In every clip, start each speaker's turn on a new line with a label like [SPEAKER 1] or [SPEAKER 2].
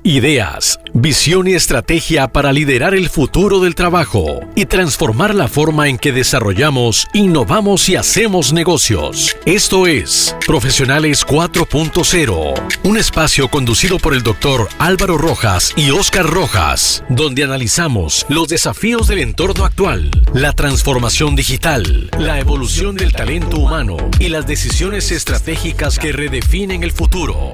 [SPEAKER 1] Ideas, visión y estrategia para liderar el futuro del trabajo y transformar la forma en que desarrollamos, innovamos y hacemos negocios. Esto es Profesionales 4.0, un espacio conducido por el Dr. Álvaro Rojas y Óscar Rojas, donde analizamos los desafíos del entorno actual, la transformación digital, la evolución del talento humano y las decisiones estratégicas que redefinen el futuro.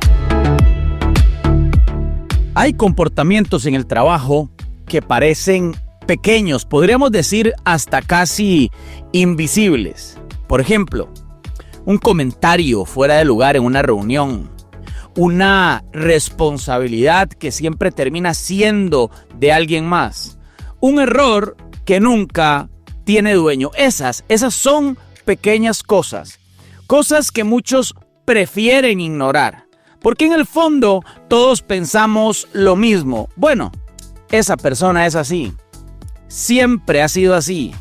[SPEAKER 2] Hay comportamientos en el trabajo que parecen pequeños, podríamos decir hasta casi invisibles. Por ejemplo, un comentario fuera de lugar en una reunión, una responsabilidad que siempre termina siendo de alguien más, un error que nunca tiene dueño. Esas son pequeñas cosas que muchos prefieren ignorar. Porque en el fondo todos pensamos lo mismo. Bueno, esa persona es así. Siempre ha sido así.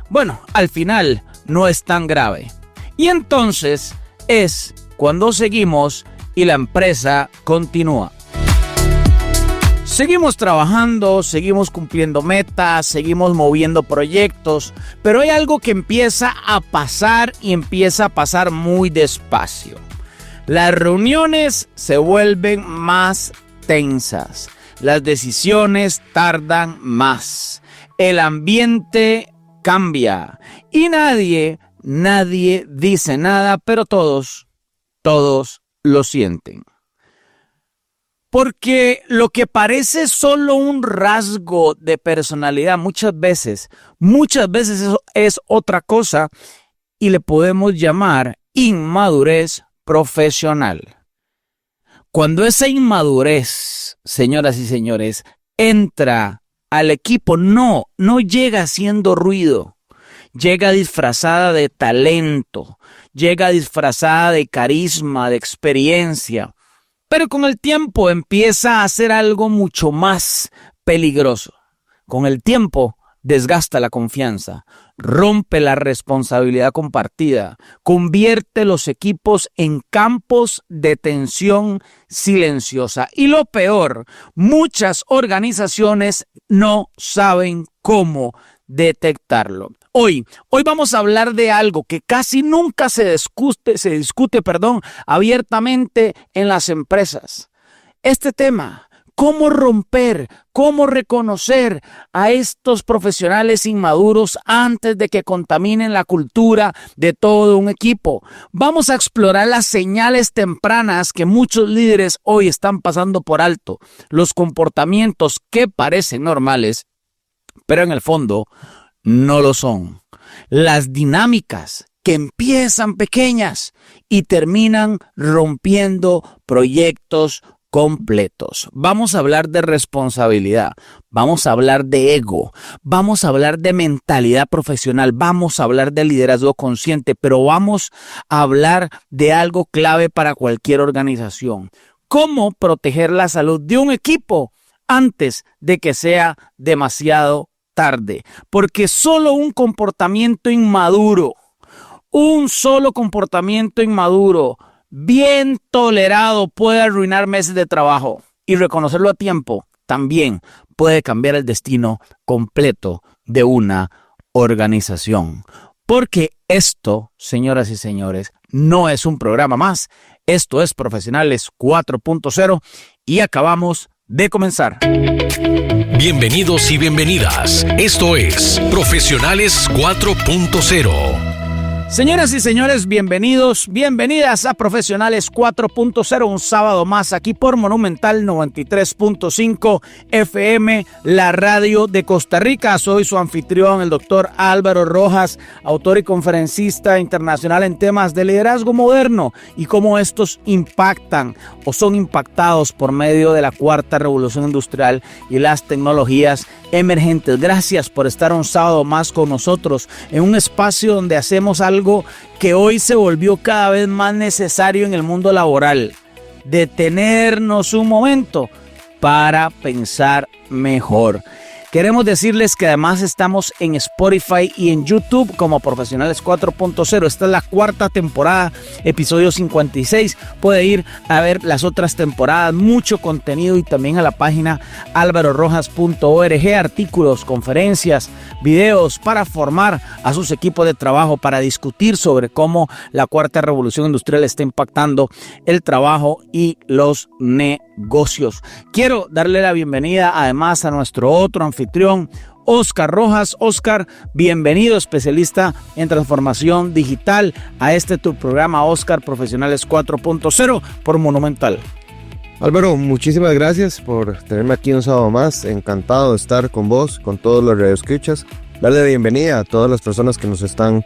[SPEAKER 2] Bueno, al final no es tan grave. Y entonces es cuando seguimos y la empresa continúa. Seguimos trabajando, seguimos cumpliendo metas, seguimos moviendo proyectos, pero hay algo que empieza a pasar y empieza a pasar muy despacio. Las reuniones se vuelven más tensas, las decisiones tardan más, el ambiente cambia y nadie dice nada, pero todos lo sienten. Porque lo que parece solo un rasgo de personalidad muchas veces eso es otra cosa y le podemos llamar inmadurez profesional. Cuando esa inmadurez, señoras y señores, entra al equipo, no llega haciendo ruido, llega disfrazada de talento, llega disfrazada de carisma, de experiencia, pero con el tiempo empieza a hacer algo mucho más peligroso. Con el tiempo desgasta la confianza, rompe la responsabilidad compartida, convierte los equipos en campos de tensión silenciosa. Y lo peor, muchas organizaciones no saben cómo detectarlo. Hoy vamos a hablar de algo que casi nunca se discute abiertamente en las empresas. Este tema, cómo romper, cómo reconocer a estos profesionales inmaduros antes de que contaminen la cultura de todo un equipo. Vamos a explorar las señales tempranas que muchos líderes hoy están pasando por alto, los comportamientos que parecen normales, pero en el fondo no lo son. Las dinámicas que empiezan pequeñas y terminan rompiendo proyectos completos. Vamos a hablar de responsabilidad, vamos a hablar de ego, vamos a hablar de mentalidad profesional, vamos a hablar de liderazgo consciente, pero vamos a hablar de algo clave para cualquier organización. ¿Cómo proteger la salud de un equipo antes de que sea demasiado tarde? Porque solo un comportamiento inmaduro, bien tolerado, puede arruinar meses de trabajo, y reconocerlo a tiempo también puede cambiar el destino completo de una organización. Porque esto, señoras y señores, no es un programa más. Esto es Profesionales 4.0 y acabamos de comenzar.
[SPEAKER 1] Bienvenidos y bienvenidas. Esto es Profesionales 4.0.
[SPEAKER 2] Señoras y señores, bienvenidas a Profesionales 4.0, un sábado más aquí por Monumental 93.5 FM, la radio de Costa Rica. Soy su anfitrión, el Dr. Álvaro Rojas, autor y conferencista internacional en temas de liderazgo moderno y cómo estos impactan o son impactados por medio de la cuarta revolución industrial y las tecnologías emergentes. Gracias por estar un sábado más con nosotros en un espacio donde hacemos algo que hoy se volvió cada vez más necesario en el mundo laboral: detenernos un momento para pensar mejor. Queremos decirles que además estamos en Spotify y en YouTube como Profesionales 4.0. Esta es la 4ª temporada, episodio 56. Puede ir a ver las otras temporadas, mucho contenido, y también a la página alvarorojas.org, artículos, conferencias, videos para formar a sus equipos de trabajo, para discutir sobre cómo la 4ª revolución industrial está impactando el trabajo y los negocios. Quiero darle la bienvenida además a nuestro otro anfitrión, Oscar Rojas. Oscar, bienvenido, especialista en transformación digital, a este tu programa, Oscar Profesionales 4.0 por Monumental.
[SPEAKER 3] Álvaro, muchísimas gracias por tenerme aquí un sábado más. Encantado de estar con vos, con todos los radioescuchas. Darle la bienvenida a todas las personas que nos están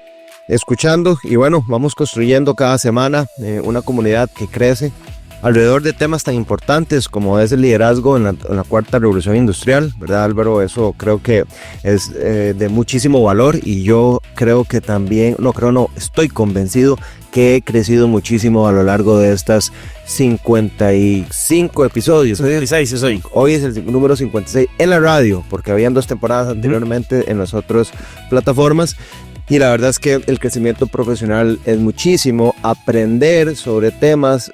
[SPEAKER 3] escuchando. Y bueno, vamos construyendo cada semana una comunidad que crece alrededor de temas tan importantes como es el liderazgo en la 4ª revolución industrial, ¿verdad, Álvaro? Eso creo que es de muchísimo valor, y yo creo que también, estoy convencido que he crecido muchísimo a lo largo de estas 55 episodios.
[SPEAKER 2] 56 es hoy.
[SPEAKER 3] Hoy es el número 56 en la radio, porque habían 2 temporadas anteriormente en las otras plataformas. Y la verdad es que el crecimiento profesional es muchísimo, aprender sobre temas,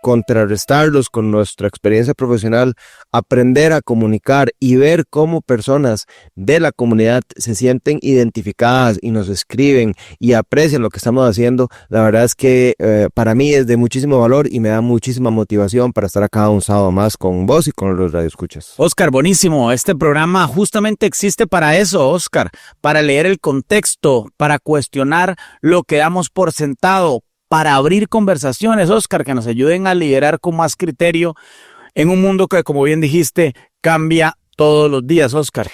[SPEAKER 3] contrarrestarlos con nuestra experiencia profesional, aprender a comunicar y ver cómo personas de la comunidad se sienten identificadas y nos escriben y aprecian lo que estamos haciendo. La verdad es que para mí es de muchísimo valor y me da muchísima motivación para estar acá un sábado más con vos y con los radioescuchas.
[SPEAKER 2] Oscar, buenísimo. Este programa justamente existe para eso, Oscar, para leer el contexto, para cuestionar lo que damos por sentado, para abrir conversaciones, Oscar, que nos ayuden a liderar con más criterio en un mundo que, como bien dijiste, cambia todos los días, Oscar.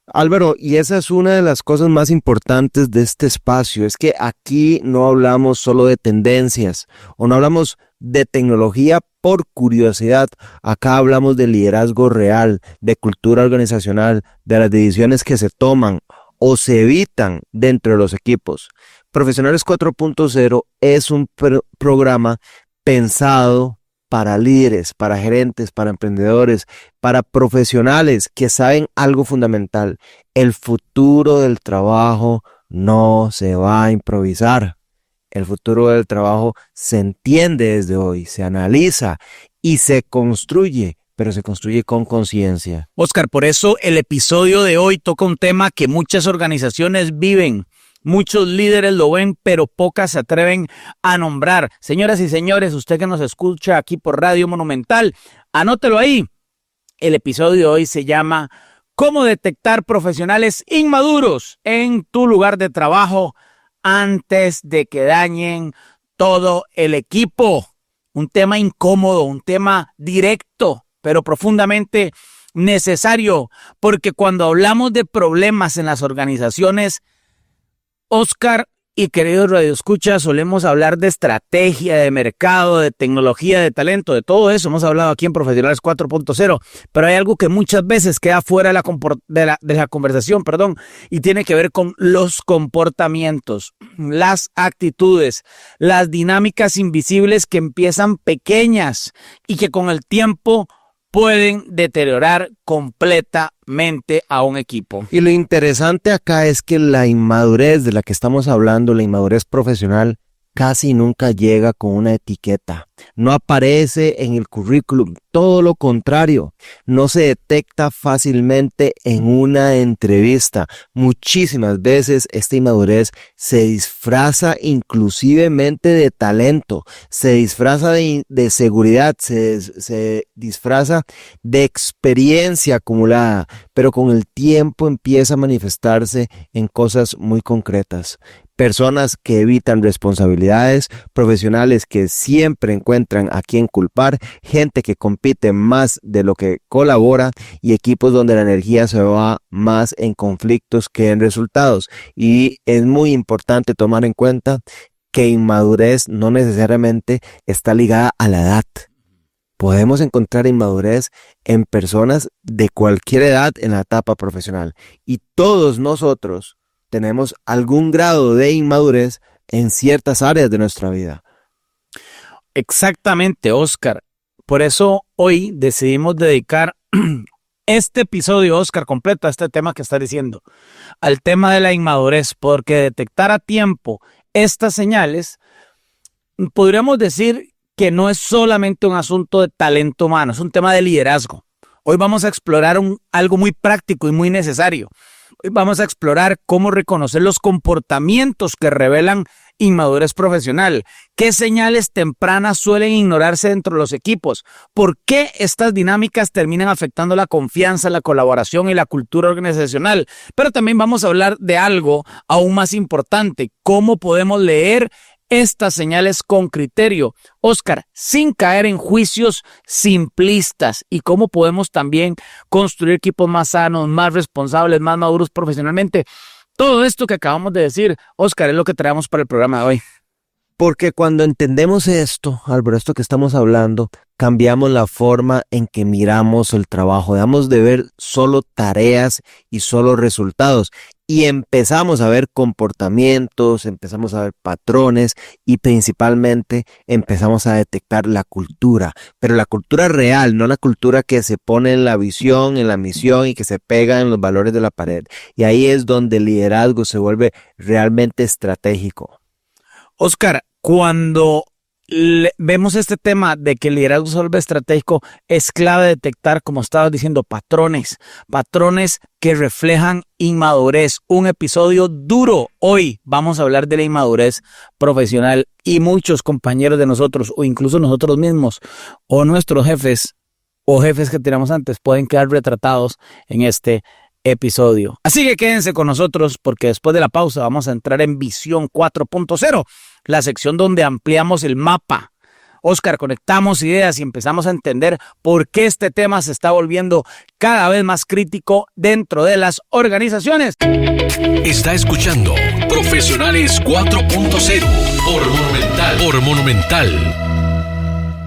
[SPEAKER 3] Álvaro, y esa es una de las cosas más importantes de este espacio, es que aquí no hablamos solo de tendencias o no hablamos de tecnología por curiosidad. Acá hablamos de liderazgo real, de cultura organizacional, de las decisiones que se toman o se evitan dentro de los equipos. Profesionales 4.0 es un programa pensado para líderes, para gerentes, para emprendedores, para profesionales que saben algo fundamental. El futuro del trabajo no se va a improvisar. El futuro del trabajo se entiende desde hoy, se analiza y se construye, pero se construye con conciencia.
[SPEAKER 2] Oscar, por eso el episodio de hoy toca un tema que muchas organizaciones viven. Muchos líderes lo ven, pero pocas se atreven a nombrar. Señoras y señores, usted que nos escucha aquí por Radio Monumental, anótelo ahí. El episodio de hoy se llama ¿Cómo detectar profesionales inmaduros en tu lugar de trabajo antes de que dañen todo el equipo? Un tema incómodo, un tema directo, pero profundamente necesario, porque cuando hablamos de problemas en las organizaciones, Oscar y queridos radioescuchas, solemos hablar de estrategia, de mercado, de tecnología, de talento, de todo eso. Hemos hablado aquí en Profesionales 4.0, pero hay algo que muchas veces queda fuera de la conversación, y tiene que ver con los comportamientos, las actitudes, las dinámicas invisibles que empiezan pequeñas y que con el tiempo pueden deteriorar completamente a un equipo.
[SPEAKER 3] Y lo interesante acá es que la inmadurez de la que estamos hablando, la inmadurez profesional, casi nunca llega con una etiqueta. No aparece en el currículum, todo lo contrario, no se detecta fácilmente en una entrevista. Muchísimas veces esta inmadurez se disfraza inclusivemente de talento, se disfraza de seguridad, se disfraza de experiencia acumulada, pero con el tiempo empieza a manifestarse en cosas muy concretas. Personas que evitan responsabilidades, profesionales que siempre encuentran a quién culpar, gente que compite más de lo que colabora y equipos donde la energía se va más en conflictos que en resultados. Y es muy importante tomar en cuenta que inmadurez no necesariamente está ligada a la edad. Podemos encontrar inmadurez en personas de cualquier edad en la etapa profesional, y todos nosotros tenemos algún grado de inmadurez en ciertas áreas de nuestra vida.
[SPEAKER 2] Exactamente, Oscar. Por eso hoy decidimos dedicar este episodio, Oscar, completo a este tema que estás diciendo, al tema de la inmadurez, porque detectar a tiempo estas señales, podríamos decir que no es solamente un asunto de talento humano, es un tema de liderazgo. Hoy vamos a explorar algo muy práctico y muy necesario. Hoy vamos a explorar cómo reconocer los comportamientos que revelan inmadurez profesional. ¿Qué señales tempranas suelen ignorarse dentro de los equipos? ¿Por qué estas dinámicas terminan afectando la confianza, la colaboración y la cultura organizacional? Pero también vamos a hablar de algo aún más importante: cómo podemos leer estas señales con criterio, Oscar, sin caer en juicios simplistas, y cómo podemos también construir equipos más sanos, más responsables, más maduros profesionalmente. Todo esto que acabamos de decir, Oscar, es lo que traemos para el programa de hoy.
[SPEAKER 3] Porque cuando entendemos esto, Álvaro, esto que estamos hablando, cambiamos la forma en que miramos el trabajo. Dejamos de ver solo tareas y solo resultados y empezamos a ver comportamientos, empezamos a ver patrones y principalmente empezamos a detectar la cultura. Pero la cultura real, no la cultura que se pone en la visión, en la misión y que se pega en los valores de la pared. Y ahí es donde el liderazgo se vuelve realmente estratégico.
[SPEAKER 2] Oscar, cuando vemos este tema de que el liderazgo se vuelve estratégico, es clave detectar, como estabas diciendo, patrones que reflejan inmadurez. Un episodio duro. Hoy vamos a hablar de la inmadurez profesional y muchos compañeros de nosotros, o incluso nosotros mismos, o nuestros jefes, o jefes que teníamos antes, pueden quedar retratados en este episodio. Así que quédense con nosotros, porque después de la pausa vamos a entrar en Visión 4.0, la sección donde ampliamos el mapa. Oscar, conectamos ideas y empezamos a entender por qué este tema se está volviendo cada vez más crítico dentro de las organizaciones.
[SPEAKER 1] Está escuchando Profesionales 4.0 por Monumental.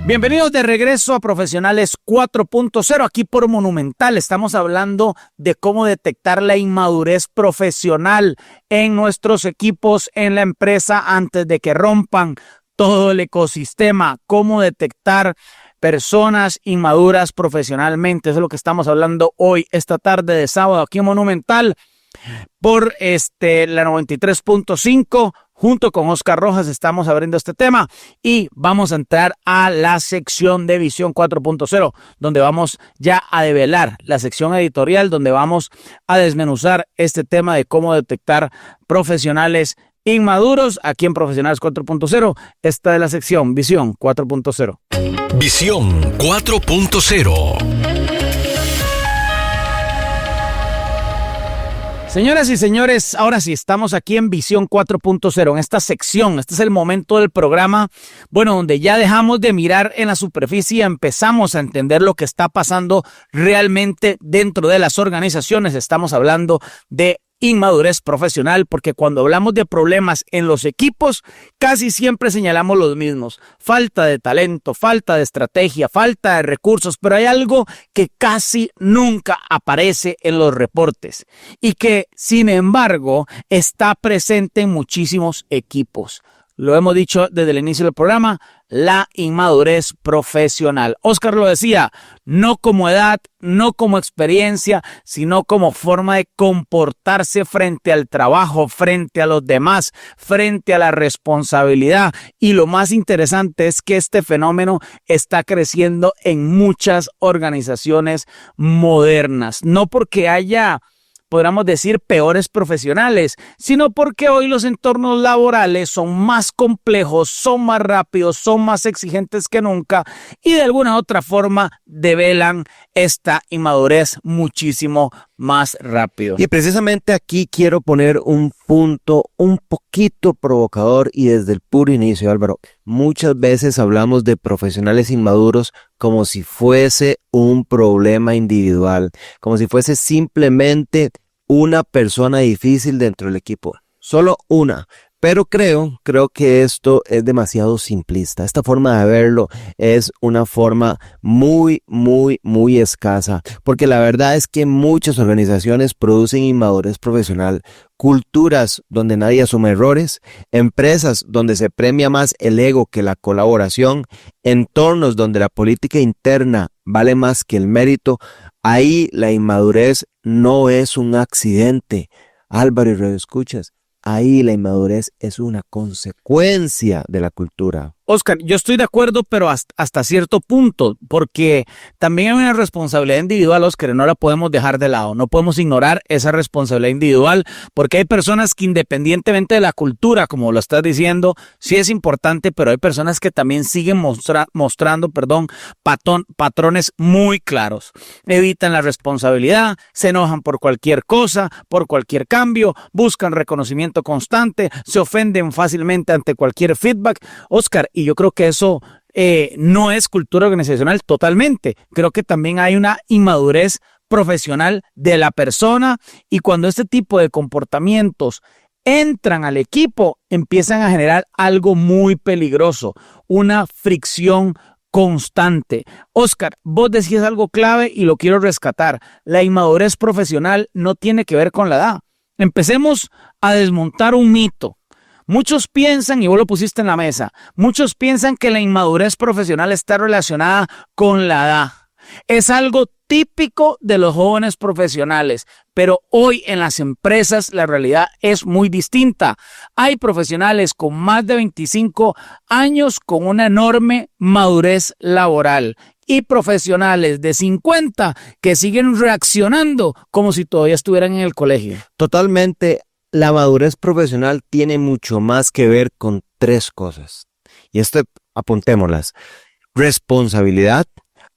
[SPEAKER 2] Bienvenidos de regreso a Profesionales 4.0, aquí por Monumental. Estamos hablando de cómo detectar la inmadurez profesional en nuestros equipos, en la empresa, antes de que rompan todo el ecosistema. Cómo detectar personas inmaduras profesionalmente. Eso es lo que estamos hablando hoy, esta tarde de sábado, aquí en Monumental, por la 93.5. Junto con Oscar Rojas estamos abriendo este tema y vamos a entrar a la sección de Visión 4.0, donde vamos ya a develar la sección editorial, donde vamos a desmenuzar este tema de cómo detectar profesionales inmaduros. Aquí en Profesionales 4.0, esta es la sección Visión 4.0.
[SPEAKER 1] Visión 4.0.
[SPEAKER 2] Señoras y señores, ahora sí, estamos aquí en Visión 4.0, en esta sección. Este es el momento del programa, donde ya dejamos de mirar en la superficie y empezamos a entender lo que está pasando realmente dentro de las organizaciones. Estamos hablando de inmadurez profesional, porque cuando hablamos de problemas en los equipos, casi siempre señalamos los mismos: falta de talento, falta de estrategia, falta de recursos, pero hay algo que casi nunca aparece en los reportes y que, sin embargo, está presente en muchísimos equipos. Lo hemos dicho desde el inicio del programa: la inmadurez profesional. Oscar lo decía, no como edad, no como experiencia, sino como forma de comportarse frente al trabajo, frente a los demás, frente a la responsabilidad. Y lo más interesante es que este fenómeno está creciendo en muchas organizaciones modernas. No porque haya, podríamos decir, peores profesionales, sino porque hoy los entornos laborales son más complejos, son más rápidos, son más exigentes que nunca y de alguna u otra forma develan esta inmadurez muchísimo más rápido.
[SPEAKER 3] Y precisamente aquí quiero poner un punto un poquito provocador y desde el puro inicio, Álvaro. Muchas veces hablamos de profesionales inmaduros como si fuese un problema individual, como si fuese simplemente una persona difícil dentro del equipo. Solo una, Pero creo que esto es demasiado simplista. Esta forma de verlo es una forma muy, muy, muy escasa. Porque la verdad es que muchas organizaciones producen inmadurez profesional, culturas donde nadie asume errores, empresas donde se premia más el ego que la colaboración, entornos donde la política interna vale más que el mérito. Ahí la inmadurez no es un accidente. Álvaro y radioescuchas. Ahí la inmadurez es una consecuencia de la cultura.
[SPEAKER 2] Oscar, yo estoy de acuerdo, pero hasta cierto punto, porque también hay una responsabilidad individual, Oscar, y no la podemos dejar de lado. No podemos ignorar esa responsabilidad individual, porque hay personas que independientemente de la cultura, como lo estás diciendo, sí es importante, pero hay personas que también siguen mostrando patrones muy claros. Evitan la responsabilidad, se enojan por cualquier cosa, por cualquier cambio, buscan reconocimiento constante, se ofenden fácilmente ante cualquier feedback. Oscar, y yo creo que eso no es cultura organizacional totalmente. Creo que también hay una inmadurez profesional de la persona, y cuando este tipo de comportamientos entran al equipo, empiezan a generar algo muy peligroso, una fricción constante. Oscar, vos decías algo clave y lo quiero rescatar. La inmadurez profesional no tiene que ver con la edad. Empecemos a desmontar un mito. Muchos piensan, y vos lo pusiste en la mesa, muchos piensan que la inmadurez profesional está relacionada con la edad. Es algo típico de los jóvenes profesionales, pero hoy en las empresas la realidad es muy distinta. Hay profesionales con más de 25 años con una enorme madurez laboral y profesionales de 50 que siguen reaccionando como si todavía estuvieran en el colegio.
[SPEAKER 3] Totalmente. La madurez profesional tiene mucho más que ver con 3 cosas. Y apuntémoslas. Responsabilidad,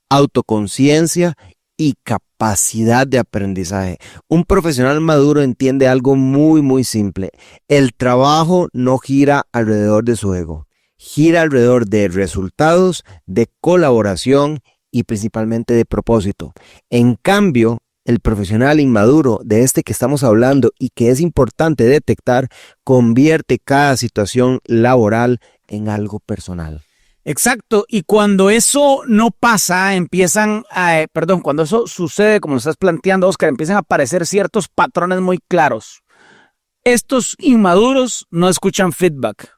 [SPEAKER 3] autoconciencia y capacidad de aprendizaje. Un profesional maduro entiende algo muy, muy simple. El trabajo no gira alrededor de su ego. Gira alrededor de resultados, de colaboración y principalmente de propósito. En cambio, el profesional inmaduro de este que estamos hablando y que es importante detectar, convierte cada situación laboral en algo personal.
[SPEAKER 2] Exacto, y cuando eso no pasa, cuando eso sucede, como lo estás planteando, Oscar, empiezan a aparecer ciertos patrones muy claros. Estos inmaduros no escuchan feedback.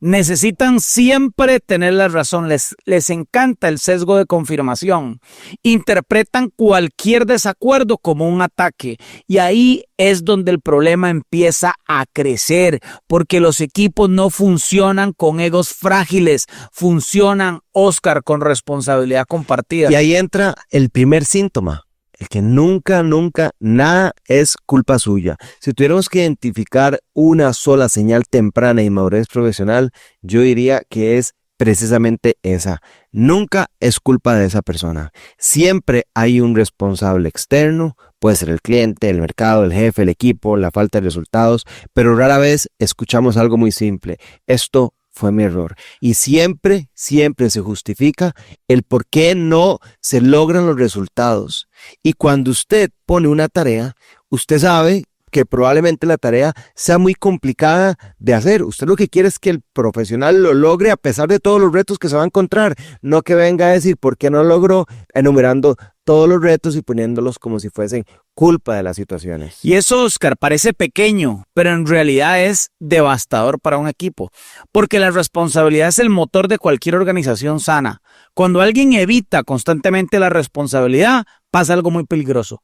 [SPEAKER 2] Necesitan siempre tener la razón, les encanta el sesgo de confirmación, interpretan cualquier desacuerdo como un ataque, y ahí es donde el problema empieza a crecer, porque los equipos no funcionan con egos frágiles, funcionan, Oscar, con responsabilidad compartida.
[SPEAKER 3] Y ahí entra el primer síntoma. El que nunca, nada es culpa suya. Si tuviéramos que identificar una sola señal temprana de inmadurez profesional, yo diría que es precisamente esa. Nunca es culpa de esa persona. Siempre hay un responsable externo, puede ser el cliente, el mercado, el jefe, el equipo, la falta de resultados, pero rara vez escuchamos algo muy simple. Esto fue mi error. Y siempre se justifica el por qué no se logran los resultados. Y cuando usted pone una tarea, usted sabe que probablemente la tarea sea muy complicada de hacer. Usted lo que quiere es que el profesional lo logre a pesar de todos los retos que se va a encontrar. No que venga a decir por qué no logró, enumerando todos los retos y poniéndolos como si fuesen culpa de las situaciones.
[SPEAKER 2] Y eso, Oscar, parece pequeño, pero en realidad es devastador para un equipo, porque la responsabilidad es el motor de cualquier organización sana. Cuando alguien evita constantemente la responsabilidad, pasa algo muy peligroso.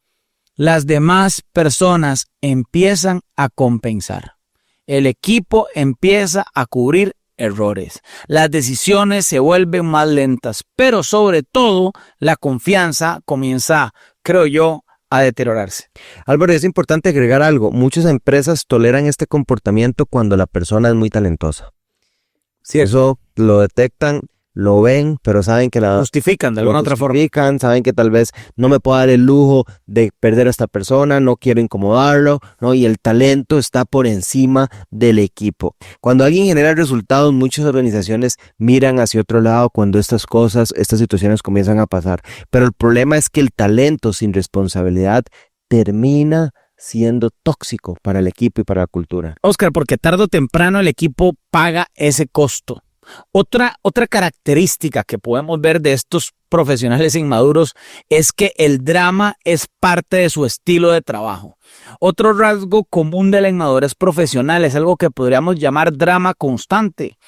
[SPEAKER 2] Las demás personas empiezan a compensar. El equipo empieza a cubrir errores. Las decisiones se vuelven más lentas, pero sobre todo la confianza comienza, creo yo, a deteriorarse.
[SPEAKER 3] Álvaro, es importante agregar algo. Muchas empresas toleran este comportamiento cuando la persona es muy talentosa. Sí, eso lo detectan, lo ven, pero saben que la
[SPEAKER 2] justifican de alguna otra forma.
[SPEAKER 3] Saben que tal vez no me puedo dar el lujo de perder a esta persona, no quiero incomodarlo, ¿no? Y el talento está por encima del equipo. Cuando alguien genera resultados, muchas organizaciones miran hacia otro lado cuando estas situaciones comienzan a pasar. Pero el problema es que el talento sin responsabilidad termina siendo tóxico para el equipo y para la cultura.
[SPEAKER 2] Oscar, porque tarde o temprano el equipo paga ese costo. Otra característica que podemos ver de estos profesionales inmaduros es que el drama es parte de su estilo de trabajo. Otro rasgo común de la inmadurez profesional es algo que podríamos llamar drama constante.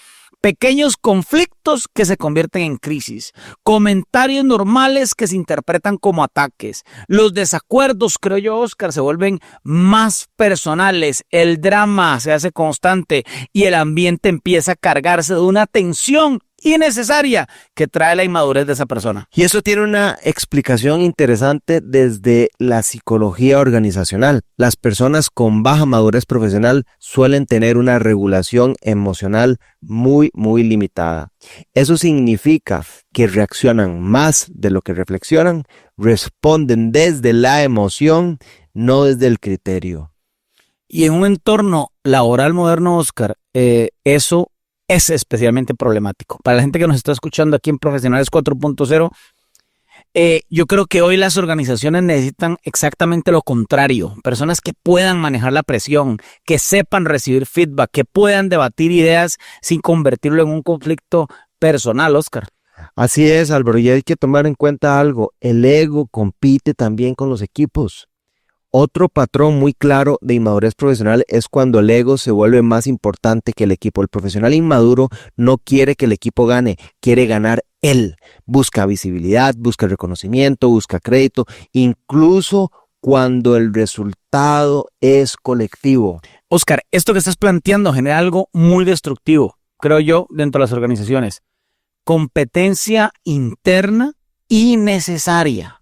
[SPEAKER 2] Pequeños conflictos que se convierten en crisis, comentarios normales que se interpretan como ataques. Los desacuerdos, creo yo, Oscar, se vuelven más personales, el drama se hace constante y el ambiente empieza a cargarse de una tensión innecesaria que trae la inmadurez de esa persona.
[SPEAKER 3] Y eso tiene una explicación interesante desde la psicología organizacional. Las personas con baja madurez profesional suelen tener una regulación emocional muy limitada. Eso significa que reaccionan más de lo que reflexionan, responden desde la emoción, no desde el criterio.
[SPEAKER 2] Y en un entorno laboral moderno, Oscar, eso es especialmente problemático. Para la gente que nos está escuchando aquí en Profesionales 4.0, yo creo que hoy las organizaciones necesitan exactamente lo contrario. Personas que puedan manejar la presión, que sepan recibir feedback, que puedan debatir ideas sin convertirlo en un conflicto personal, Oscar.
[SPEAKER 3] Así es, Álvaro, y hay que tomar en cuenta algo. El ego compite también con los equipos. Otro patrón muy claro de inmadurez profesional es cuando el ego se vuelve más importante que el equipo. El profesional inmaduro no quiere que el equipo gane, quiere ganar él. Busca visibilidad, busca reconocimiento, busca crédito, incluso cuando el resultado es colectivo.
[SPEAKER 2] Oscar, esto que estás planteando genera algo muy destructivo, creo yo, dentro de las organizaciones. Competencia interna innecesaria.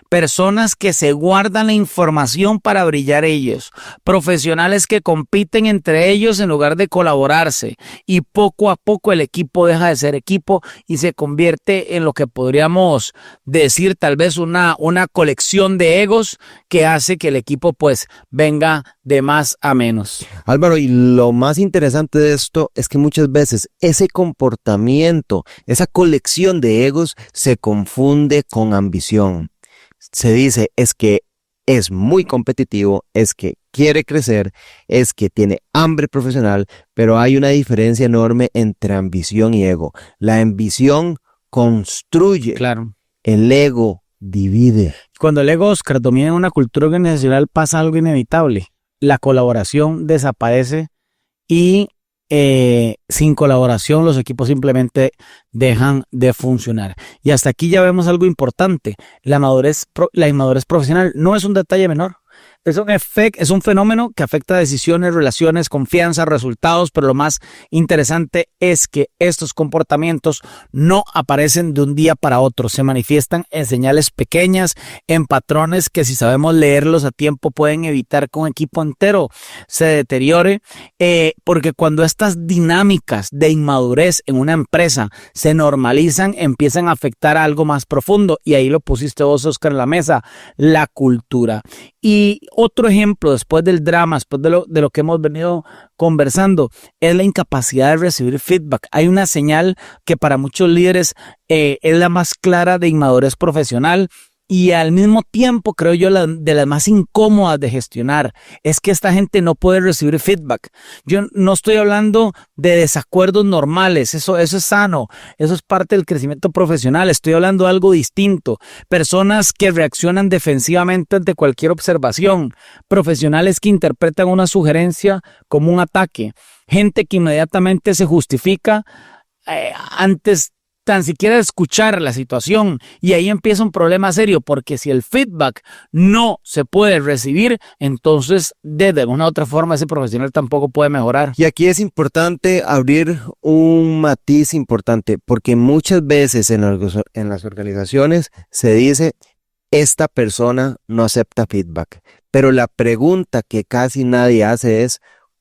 [SPEAKER 2] Personas que se guardan la información para brillar ellos, profesionales que compiten entre ellos en lugar de colaborarse, y poco a poco el equipo deja de ser equipo y se convierte en lo que podríamos decir tal vez una colección de egos que hace que el equipo pues venga de más a menos.
[SPEAKER 3] Álvaro, y lo más interesante de esto es que muchas veces ese comportamiento, esa colección de egos se confunde con ambición. Se dice es que es muy competitivo, es que quiere crecer, es que tiene hambre profesional, pero hay una diferencia enorme entre ambición y ego. La ambición construye,
[SPEAKER 2] Claro.
[SPEAKER 3] El ego divide.
[SPEAKER 2] Cuando el ego, Oscar, domina una cultura organizacional pasa algo inevitable. La colaboración desaparece y sin colaboración los equipos simplemente dejan de funcionar. Y hasta aquí ya vemos algo importante. La inmadurez profesional no es un detalle menor. Es un fenómeno que afecta decisiones, relaciones, confianza, resultados, pero lo más interesante es que estos comportamientos no aparecen de un día para otro, se manifiestan en señales pequeñas, en patrones que si sabemos leerlos a tiempo pueden evitar que un equipo entero se deteriore, porque cuando estas dinámicas de inmadurez en una empresa se normalizan, empiezan a afectar a algo más profundo, y ahí lo pusiste vos, Oscar, en la mesa, la cultura. Y otro ejemplo, después del drama, después de lo que hemos venido conversando, es la incapacidad de recibir feedback. Hay una señal que para muchos líderes es la más clara de inmadurez profesional, y al mismo tiempo, creo yo, de las más incómodas de gestionar, es que esta gente no puede recibir feedback. Yo no estoy hablando de desacuerdos normales, eso es sano, eso es parte del crecimiento profesional. Estoy hablando de algo distinto. Personas que reaccionan defensivamente ante cualquier observación, profesionales que interpretan una sugerencia como un ataque, gente que inmediatamente se justifica antes tan siquiera escuchar la situación, y ahí empieza un problema serio, porque si el feedback no se puede recibir, entonces de alguna u otra forma ese profesional tampoco puede mejorar.
[SPEAKER 3] Y aquí es importante abrir un matiz importante, porque muchas veces en las organizaciones se dice esta persona no acepta feedback, pero la pregunta que casi nadie hace es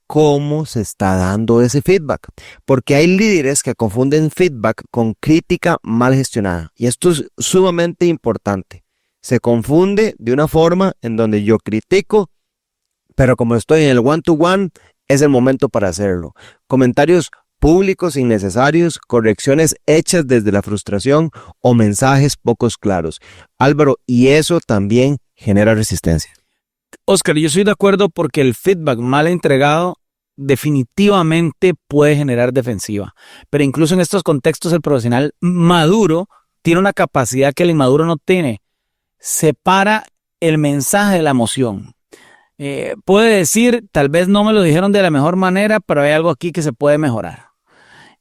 [SPEAKER 3] ¿cómo se está dando ese feedback? Porque hay líderes que confunden feedback con crítica mal gestionada. Y esto es sumamente importante. Se confunde de una forma en donde yo critico, pero como estoy en el one-to-one, es el momento para hacerlo. Comentarios públicos innecesarios, correcciones hechas desde la frustración o mensajes pocos claros. Álvaro, y eso también genera resistencia.
[SPEAKER 2] Oscar, yo estoy de acuerdo porque el feedback mal entregado definitivamente puede generar defensiva. Pero incluso en estos contextos el profesional maduro tiene una capacidad que el inmaduro no tiene. Separa el mensaje de la emoción. Puede decir, tal vez no me lo dijeron de la mejor manera, pero hay algo aquí que se puede mejorar.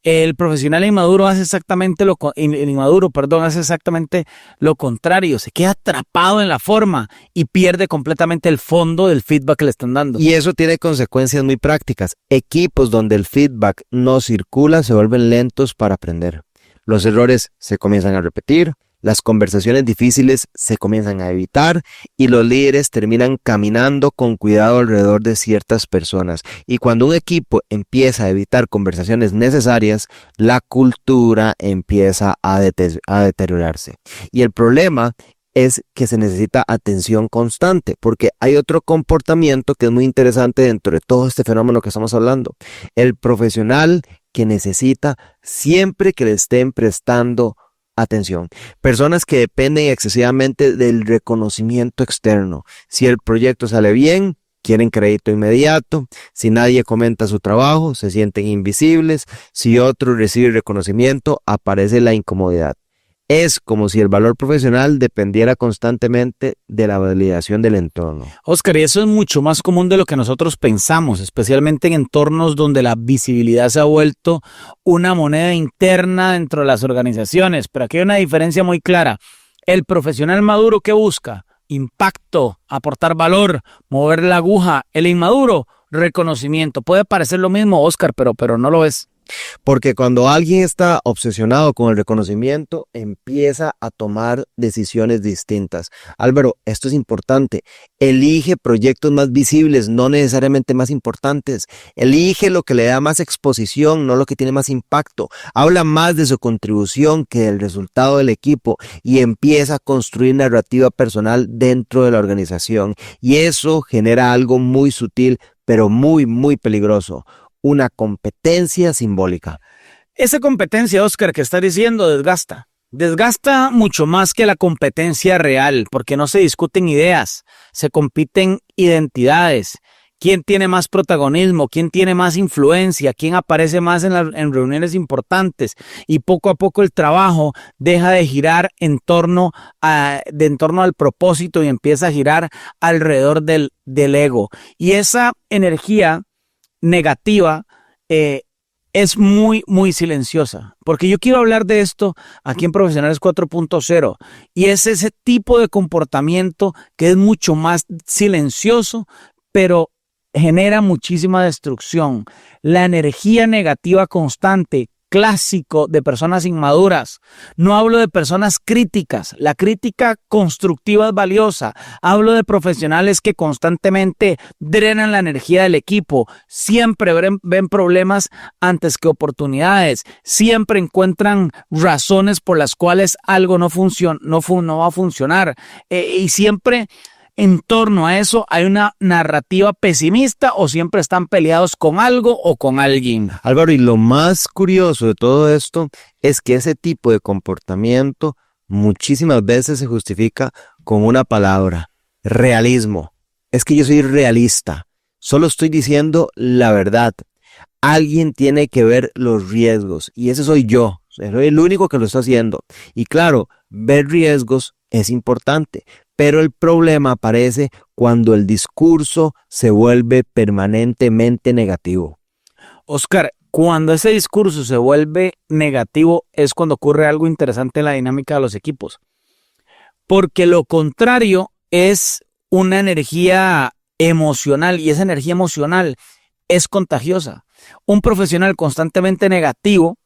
[SPEAKER 2] El profesional inmaduro hace exactamente hace exactamente lo contrario. Se queda atrapado en la forma y pierde completamente el fondo del feedback que le están dando.
[SPEAKER 3] Y eso tiene consecuencias muy prácticas. Equipos donde el feedback no circula se vuelven lentos para aprender. Los errores se comienzan a repetir, las conversaciones difíciles se comienzan a evitar y los líderes terminan caminando con cuidado alrededor de ciertas personas. Y cuando un equipo empieza a evitar conversaciones necesarias, la cultura empieza a deteriorarse. Y el problema es que se necesita atención constante, porque hay otro comportamiento que es muy interesante dentro de todo este fenómeno que estamos hablando. El profesional que necesita siempre que le estén prestando atención. Personas que dependen excesivamente del reconocimiento externo. Si el proyecto sale bien, quieren crédito inmediato. Si nadie comenta su trabajo, se sienten invisibles. Si otro recibe reconocimiento, aparece la incomodidad. Es como si el valor profesional dependiera constantemente de la validación del entorno.
[SPEAKER 2] Oscar, y eso es mucho más común de lo que nosotros pensamos, especialmente en entornos donde la visibilidad se ha vuelto una moneda interna dentro de las organizaciones. Pero aquí hay una diferencia muy clara. El profesional maduro, ¿qué busca? Impacto, aportar valor, mover la aguja. El inmaduro, reconocimiento. Puede parecer lo mismo, Oscar, pero no lo es.
[SPEAKER 3] Porque cuando alguien está obsesionado con el reconocimiento, empieza a tomar decisiones distintas. Álvaro, esto es importante. Elige proyectos más visibles, no necesariamente más importantes. Elige lo que le da más exposición, no lo que tiene más impacto. Habla más de su contribución que del resultado del equipo y empieza a construir narrativa personal dentro de la organización. Y eso genera algo muy sutil, pero muy, muy peligroso. Una competencia simbólica.
[SPEAKER 2] Esa competencia, Oscar, que estás diciendo, desgasta. Desgasta mucho más que la competencia real, porque no se discuten ideas, se compiten identidades. ¿Quién tiene más protagonismo? ¿Quién tiene más influencia? ¿Quién aparece más en reuniones importantes? Y poco a poco el trabajo deja de girar en torno al propósito y empieza a girar alrededor del ego. Y esa energía negativa es muy, muy silenciosa. Porque yo quiero hablar de esto aquí en Profesionales 4.0 y es ese tipo de comportamiento que es mucho más silencioso, pero genera muchísima destrucción. La energía negativa constante, clásico de personas inmaduras. No hablo de personas críticas. La crítica constructiva es valiosa. Hablo de profesionales que constantemente drenan la energía del equipo. Siempre ven problemas antes que oportunidades. Siempre encuentran razones por las cuales algo no va a funcionar. Y siempre en torno a eso hay una narrativa pesimista o siempre están peleados con algo o con alguien.
[SPEAKER 3] Álvaro, y lo más curioso de todo esto es que ese tipo de comportamiento muchísimas veces se justifica con una palabra: realismo. Es que yo soy realista, solo estoy diciendo la verdad. Alguien tiene que ver los riesgos y ese soy yo. Soy el único que lo está haciendo. Y claro, ver riesgos es importante, pero el problema aparece cuando el discurso se vuelve permanentemente negativo.
[SPEAKER 2] Oscar, cuando ese discurso se vuelve negativo es cuando ocurre algo interesante en la dinámica de los equipos. Porque lo contrario es una energía emocional y esa energía emocional es contagiosa. Un profesional constantemente negativo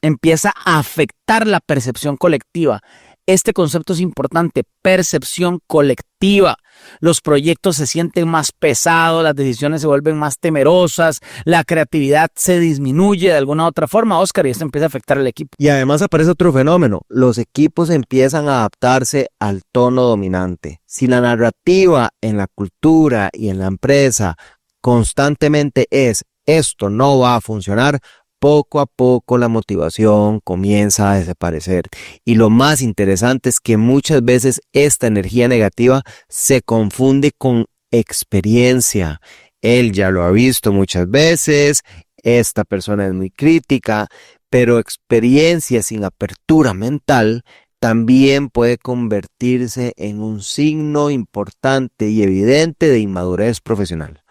[SPEAKER 2] empieza a afectar la percepción colectiva. Este concepto es importante, percepción colectiva. Los proyectos se sienten más pesados, las decisiones se vuelven más temerosas, la creatividad se disminuye de alguna u otra forma, Oscar, y esto empieza a afectar al equipo.
[SPEAKER 3] Y además aparece otro fenómeno, los equipos empiezan a adaptarse al tono dominante. Si la narrativa en la cultura y en la empresa constantemente es esto no va a funcionar, poco a poco la motivación comienza a desaparecer. Y lo más interesante es que muchas veces esta energía negativa se confunde con experiencia. Él ya lo ha visto muchas veces, esta persona es muy crítica, pero experiencia sin apertura mental también puede convertirse en un signo importante y evidente de inmadurez profesional.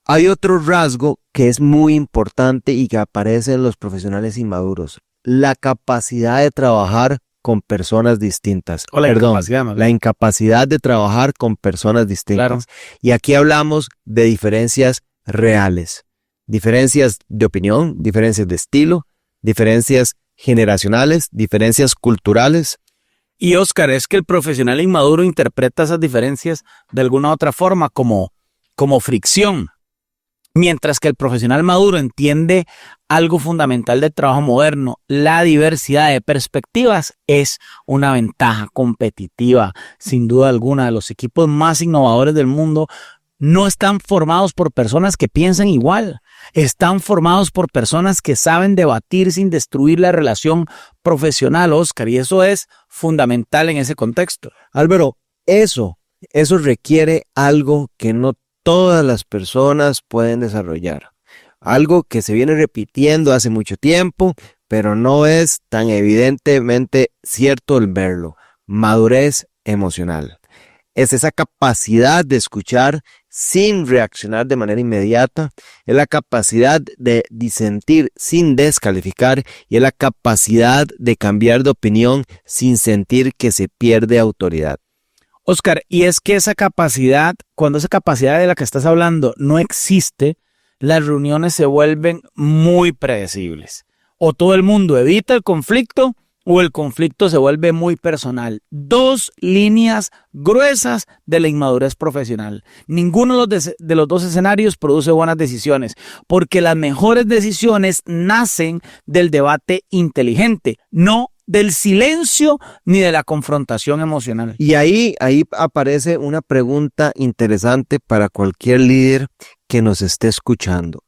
[SPEAKER 3] Hay otro rasgo que es muy importante y que aparece en los profesionales inmaduros: la capacidad de trabajar con personas distintas. La incapacidad de trabajar con personas distintas.
[SPEAKER 2] Claro.
[SPEAKER 3] Y aquí hablamos de diferencias reales, diferencias de opinión, diferencias de estilo, diferencias generacionales, diferencias culturales.
[SPEAKER 2] Y Oscar, es que el profesional inmaduro interpreta esas diferencias de alguna u otra forma como fricción. Mientras que el profesional maduro entiende algo fundamental del trabajo moderno: la diversidad de perspectivas es una ventaja competitiva. Sin duda alguna, los equipos más innovadores del mundo no están formados por personas que piensan igual. Están formados por personas que saben debatir sin destruir la relación profesional, Oscar, y eso es fundamental en ese contexto.
[SPEAKER 3] Álvaro, eso requiere algo que no todas las personas pueden desarrollar. Algo que se viene repitiendo hace mucho tiempo, pero no es tan evidentemente cierto el verlo: madurez emocional. Es esa capacidad de escuchar sin reaccionar de manera inmediata, es la capacidad de disentir sin descalificar y es la capacidad de cambiar de opinión sin sentir que se pierde autoridad.
[SPEAKER 2] Oscar, y es que esa capacidad, cuando esa capacidad de la que estás hablando no existe, las reuniones se vuelven muy predecibles. O todo el mundo evita el conflicto o el conflicto se vuelve muy personal. Dos líneas gruesas de la inmadurez profesional. Ninguno de los dos escenarios produce buenas decisiones, porque las mejores decisiones nacen del debate inteligente, no del silencio ni de la confrontación emocional.
[SPEAKER 3] Y ahí aparece una pregunta interesante para cualquier líder que nos esté escuchando.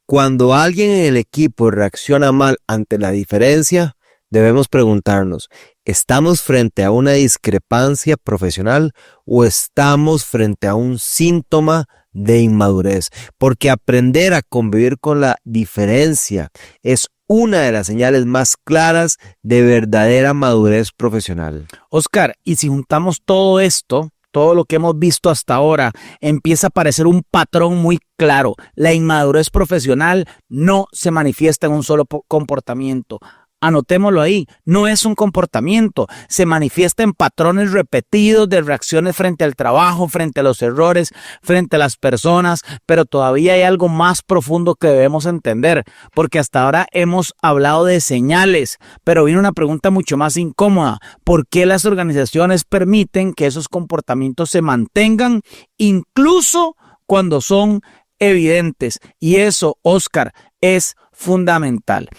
[SPEAKER 3] Cuando alguien en el equipo reacciona mal ante la diferencia, debemos preguntarnos: ¿estamos frente a una discrepancia profesional o estamos frente a un síntoma de inmadurez? Porque aprender a convivir con la diferencia es una de las señales más claras de verdadera madurez profesional.
[SPEAKER 2] Oscar, y si juntamos todo esto, todo lo que hemos visto hasta ahora, empieza a aparecer un patrón muy claro. La inmadurez profesional no se manifiesta en un solo comportamiento. Anotémoslo ahí, no es un comportamiento, se manifiesta en patrones repetidos de reacciones frente al trabajo, frente a los errores, frente a las personas, pero todavía hay algo más profundo que debemos entender, porque hasta ahora hemos hablado de señales, pero viene una pregunta mucho más incómoda: ¿por qué las organizaciones permiten que esos comportamientos se mantengan incluso cuando son evidentes? Y eso, Oscar, es fundamental.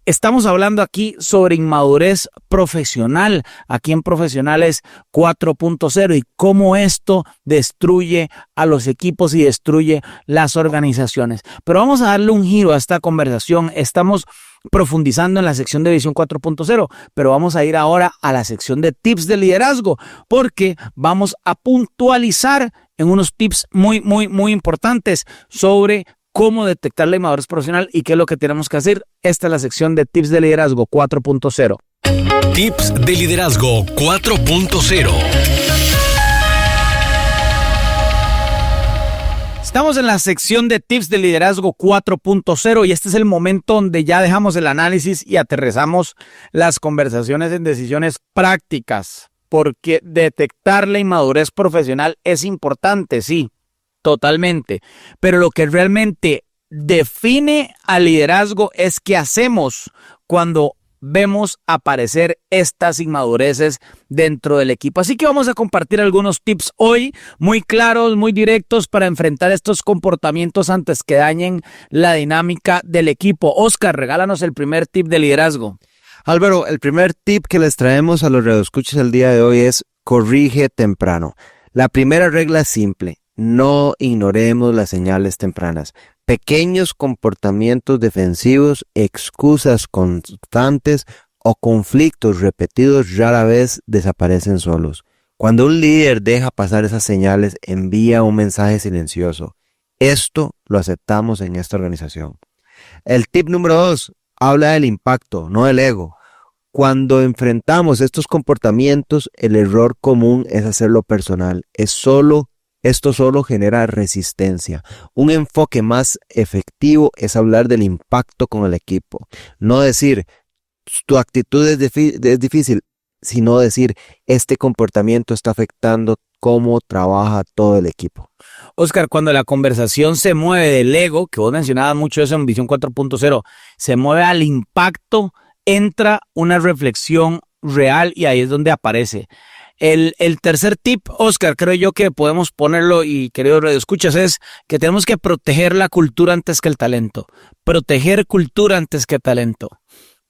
[SPEAKER 2] Estamos hablando aquí sobre inmadurez profesional, aquí en Profesionales 4.0, y cómo esto destruye a los equipos y destruye las organizaciones. Pero vamos a darle un giro a esta conversación. Estamos profundizando en la sección de Visión 4.0, pero vamos a ir ahora a la sección de tips de liderazgo, porque vamos a puntualizar en unos tips muy importantes sobre cómo detectar la inmadurez profesional y qué es lo que tenemos que hacer. Esta es la sección de Tips de Liderazgo 4.0.
[SPEAKER 1] Tips de Liderazgo 4.0.
[SPEAKER 2] Estamos en la sección de Tips de Liderazgo 4.0 y este es el momento donde ya dejamos el análisis y aterrizamos las conversaciones en decisiones prácticas, porque detectar la inmadurez profesional es importante, sí. Totalmente, pero lo que realmente define al liderazgo es qué hacemos cuando vemos aparecer estas inmadureces dentro del equipo. Así que vamos a compartir algunos tips hoy muy claros, muy directos para enfrentar estos comportamientos antes que dañen la dinámica del equipo. Oscar, regálanos el primer tip de liderazgo.
[SPEAKER 3] Álvaro, el primer tip que les traemos a los radioescuchas el día de hoy es: corrige temprano. La primera regla es simple: no ignoremos las señales tempranas. Pequeños comportamientos defensivos, excusas constantes o conflictos repetidos rara vez desaparecen solos. Cuando un líder deja pasar esas señales, envía un mensaje silencioso. Esto lo aceptamos en esta organización. El tip número 2 habla del impacto, no del ego. Cuando enfrentamos estos comportamientos, el error común es hacerlo personal. Esto solo genera resistencia. Un enfoque más efectivo es hablar del impacto con el equipo. No decir, tu actitud es difícil, sino decir, este comportamiento está afectando cómo trabaja todo el equipo.
[SPEAKER 2] Oscar, cuando la conversación se mueve del ego, que vos mencionabas mucho eso en Visión 4.0, se mueve al impacto, entra una reflexión real y ahí es donde aparece. El tercer tip, Oscar, creo yo que podemos ponerlo, y queridos radioescuchas, es que tenemos que proteger la cultura antes que el talento. Proteger cultura antes que talento.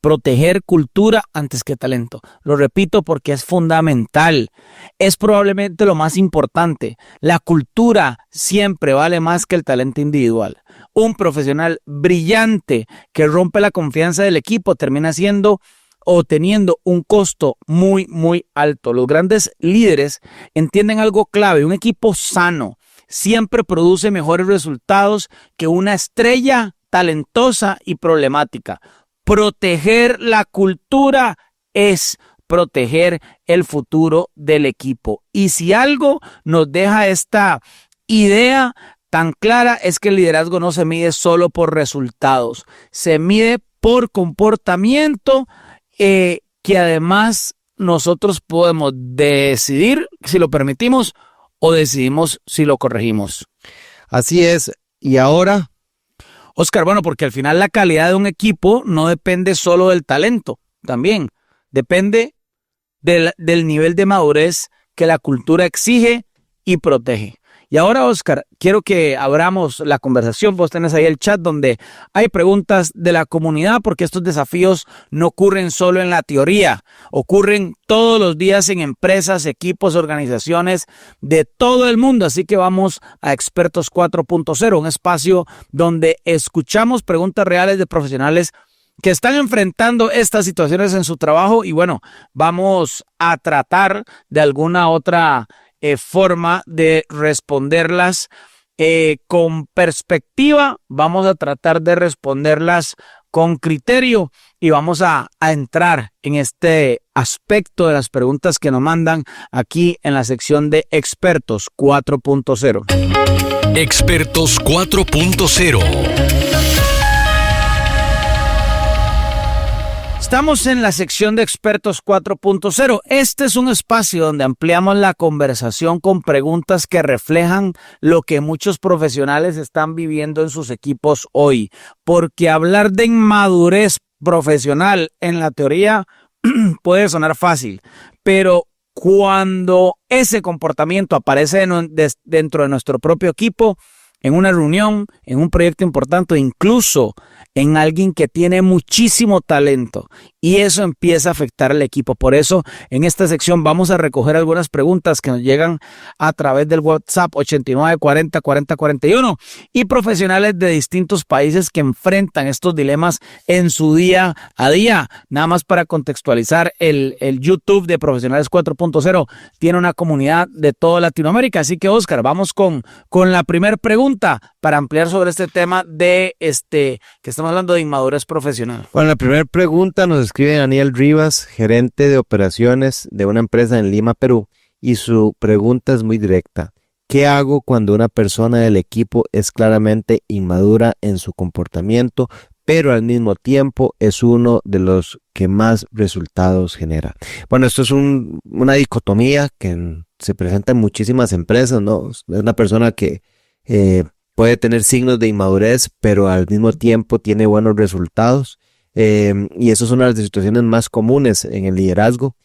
[SPEAKER 2] Proteger cultura antes que talento. Lo repito porque es fundamental. Es probablemente lo más importante. La cultura siempre vale más que el talento individual. Un profesional brillante que rompe la confianza del equipo termina siendo o teniendo un costo muy, muy alto. Los grandes líderes entienden algo clave. Un equipo sano siempre produce mejores resultados que una estrella talentosa y problemática. Proteger la cultura es proteger el futuro del equipo. Y si algo nos deja esta idea tan clara es que el liderazgo no se mide solo por resultados, se mide por comportamiento que además nosotros podemos decidir si lo permitimos o decidimos si lo corregimos.
[SPEAKER 3] Así es. Y ahora,
[SPEAKER 2] Oscar, bueno, porque al final la calidad de un equipo no depende solo del talento, también depende del nivel de madurez que la cultura exige y protege. Y ahora, Oscar, quiero que abramos la conversación. Vos tenés ahí el chat donde hay preguntas de la comunidad, porque estos desafíos no ocurren solo en la teoría, ocurren todos los días en empresas, equipos, organizaciones de todo el mundo. Así que vamos a Expertos 4.0, un espacio donde escuchamos preguntas reales de profesionales que están enfrentando estas situaciones en su trabajo y bueno, vamos a tratar de alguna otra forma de responderlas con perspectiva. Vamos a tratar de responderlas con criterio y vamos a entrar en este aspecto de las preguntas que nos mandan aquí en la sección de Expertos 4.0.
[SPEAKER 1] Expertos 4.0.
[SPEAKER 2] Estamos en la sección de Expertos 4.0. Este es un espacio donde ampliamos la conversación con preguntas que reflejan lo que muchos profesionales están viviendo en sus equipos hoy. Porque hablar de inmadurez profesional en la teoría puede sonar fácil, pero cuando ese comportamiento aparece dentro de nuestro propio equipo, en una reunión, en un proyecto importante, incluso en alguien que tiene muchísimo talento, y eso empieza a afectar al equipo. Por eso, en esta sección vamos a recoger algunas preguntas que nos llegan a través del WhatsApp 89404041 y profesionales de distintos países que enfrentan estos dilemas en su día a día. Nada más para contextualizar, el YouTube de Profesionales 4.0 tiene una comunidad de toda Latinoamérica. Así que, Oscar, vamos con la primera pregunta para ampliar sobre este tema de que estamos hablando de inmadurez profesional.
[SPEAKER 3] Bueno, la primera pregunta nos escribe Daniel Rivas, gerente de operaciones de una empresa en Lima, Perú, y su pregunta es muy directa. ¿Qué hago cuando una persona del equipo es claramente inmadura en su comportamiento, pero al mismo tiempo es uno de los que más resultados genera? Bueno, esto es una dicotomía que se presenta en muchísimas empresas, ¿no? Es una persona que puede tener signos de inmadurez, pero al mismo tiempo tiene buenos resultados. Y eso es una de las situaciones más comunes en el liderazgo.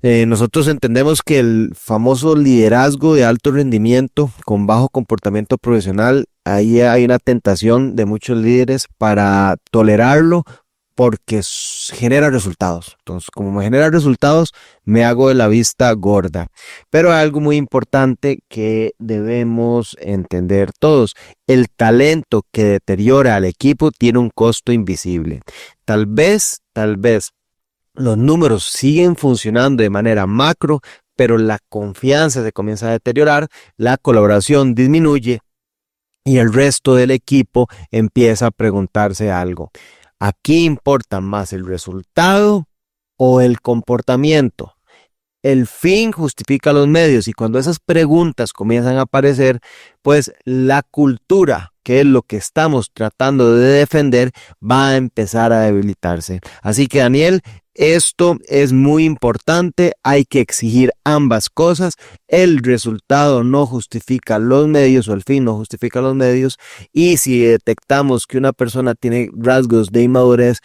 [SPEAKER 3] Nosotros entendemos que el famoso liderazgo de alto rendimiento con bajo comportamiento profesional, ahí hay una tentación de muchos líderes para tolerarlo porque genera resultados. Entonces, como me genera resultados, me hago de la vista gorda. Pero hay algo muy importante que debemos entender todos. El talento que deteriora al equipo tiene un costo invisible. Tal vez los números siguen funcionando de manera macro, pero la confianza se comienza a deteriorar, la colaboración disminuye y el resto del equipo empieza a preguntarse algo. ¿Aquí importa más el resultado o el comportamiento? El fin justifica los medios, y cuando esas preguntas comienzan a aparecer, pues la cultura, que es lo que estamos tratando de defender, va a empezar a debilitarse. Así que, Daniel, esto es muy importante, hay que exigir ambas cosas. El resultado no justifica los medios, o el fin no justifica los medios, y si detectamos que una persona tiene rasgos de inmadurez,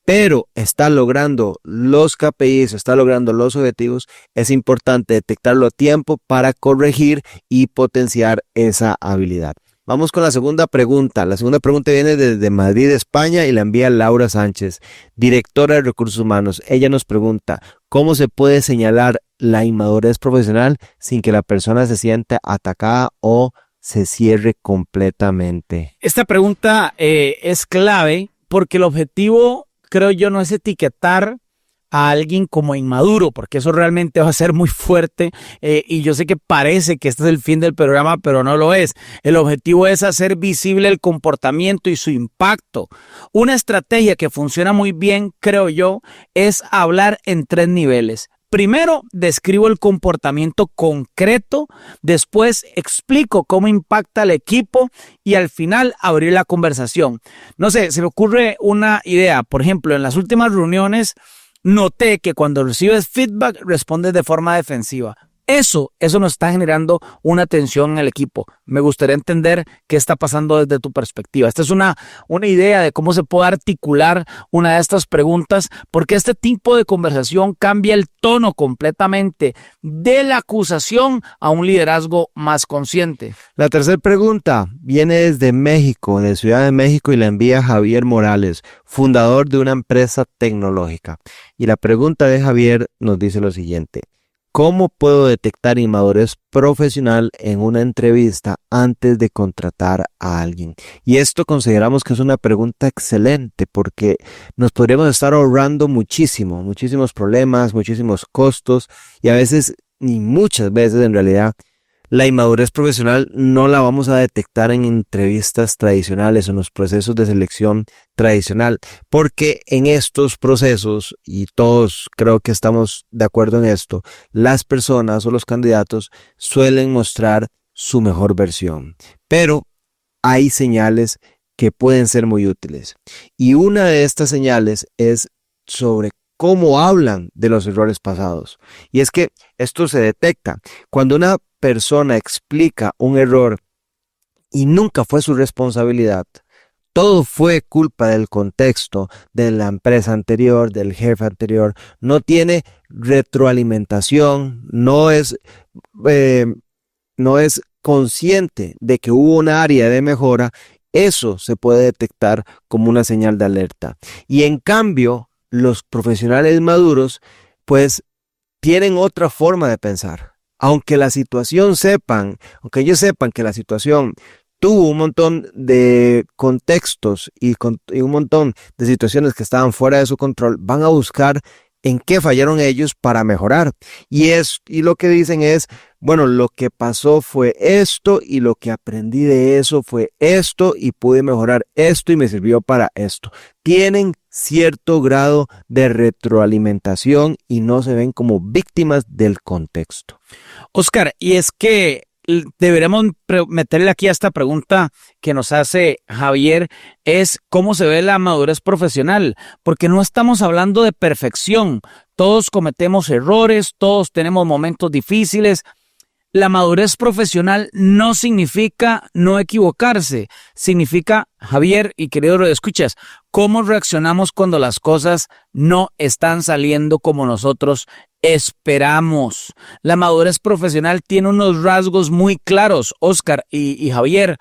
[SPEAKER 3] pero está logrando los KPIs, está logrando los objetivos, es importante detectarlo a tiempo para corregir y potenciar esa habilidad. Vamos con la segunda pregunta. La segunda pregunta viene desde Madrid, España, y la envía Laura Sánchez, directora de Recursos Humanos. Ella nos pregunta, ¿cómo se puede señalar la inmadurez profesional sin que la persona se sienta atacada o se cierre completamente?
[SPEAKER 2] Esta pregunta es clave porque el objetivo, creo yo, no es etiquetar a alguien como inmaduro, porque eso realmente va a ser muy fuerte, y yo sé que parece que este es el fin del programa, pero no lo es. El objetivo es hacer visible el comportamiento y su impacto. Una estrategia que funciona muy bien, creo yo, es hablar en 3 niveles. Primero, describo el comportamiento concreto, después explico cómo impacta al equipo y al final abrir la conversación. No sé, se me ocurre una idea. Por ejemplo, en las últimas reuniones noté que cuando recibes feedback respondes de forma defensiva. Eso nos está generando una tensión en el equipo. Me gustaría entender qué está pasando desde tu perspectiva. Esta es una idea de cómo se puede articular una de estas preguntas, porque este tipo de conversación cambia el tono completamente de la acusación a un liderazgo más consciente.
[SPEAKER 3] La tercera pregunta viene desde México, de Ciudad de México, y la envía Javier Morales, fundador de una empresa tecnológica. Y la pregunta de Javier nos dice lo siguiente: ¿cómo puedo detectar inmadurez profesional en una entrevista antes de contratar a alguien? Y esto consideramos que es una pregunta excelente, porque nos podríamos estar ahorrando muchísimos problemas, muchísimos costos, y a veces, y muchas veces en realidad, la inmadurez profesional no la vamos a detectar en entrevistas tradicionales o en los procesos de selección tradicional, porque en estos procesos, y todos creo que estamos de acuerdo en esto, las personas o los candidatos suelen mostrar su mejor versión, pero hay señales que pueden ser muy útiles, y una de estas señales es sobre cómo hablan de los errores pasados. Y es que esto se detecta cuando una persona explica un error y nunca fue su responsabilidad. Todo fue culpa del contexto, de la empresa anterior, del jefe anterior. No tiene retroalimentación, no es consciente de que hubo un área de mejora. Eso se puede detectar como una señal de alerta. Y en cambio, los profesionales maduros, pues, tienen otra forma de pensar. Aunque ellos sepan que la situación tuvo un montón de contextos y un montón de situaciones que estaban fuera de su control, van a buscar en qué fallaron ellos para mejorar. Y lo que dicen es, bueno, lo que pasó fue esto, y lo que aprendí de eso fue esto, y pude mejorar esto y me sirvió para esto. Tienen cierto grado de retroalimentación y no se ven como víctimas del contexto.
[SPEAKER 2] Oscar, y es que deberíamos meterle aquí a esta pregunta que nos hace Javier, es cómo se ve la madurez profesional, porque no estamos hablando de perfección. Todos cometemos errores, todos tenemos momentos difíciles. La madurez profesional no significa no equivocarse, significa, Javier y queridos escuchas, cómo reaccionamos cuando las cosas no están saliendo como nosotros esperamos. La madurez profesional tiene unos rasgos muy claros, Oscar y Javier.